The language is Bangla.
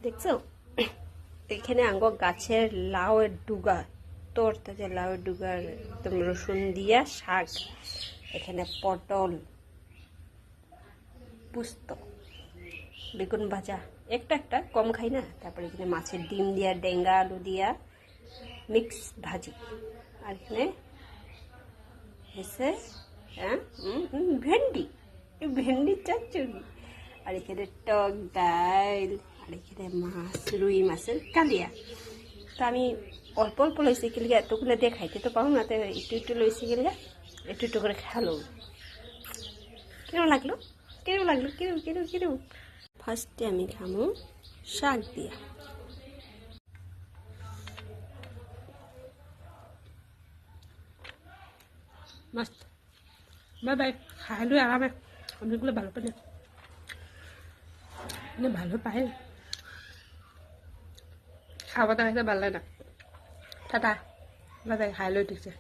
দেখছো এখানে আঙ্গ গাছের লাউয়ের ডুগা তরতাজা লাউয়ের ডুগার একদম রসুন দিয়া শাক, এখানে পটল, পুস্ত, বেগুন ভাজা, একটা একটা কম খাই না। তারপরে এখানে মাছের ডিম দিয়া, ডেঙ্গা আলু দিয়া মিক্স ভাজি, আর এখানে হয়েছে ভেন্ডি, ভেন্ডির চচ্চড়ি, আর এখানে টক ডাল, আর এখানে মাছ, রুই মাছের কালিয়া। তো আমি অল্প অল্প লইছি গেলে এতগুলো দিয়ে খাইতে তো পাবো না, তো একটু একটু লইছি গেলে একটু একটু করে খেলো। কেমন লাগলো কেমন লাগলো কিরম কিরম কিরম। ফার্স্টে আমি খামো শাক দিয়া। মাস্ত বাই বাই, খাইলো আরামে। অনেকগুলো ভালো পাই না, ভালো পাই খাওয়া দাওয়া ভালো লাগে না। টাটা বাই বাই, খাইলো ঠিকছে।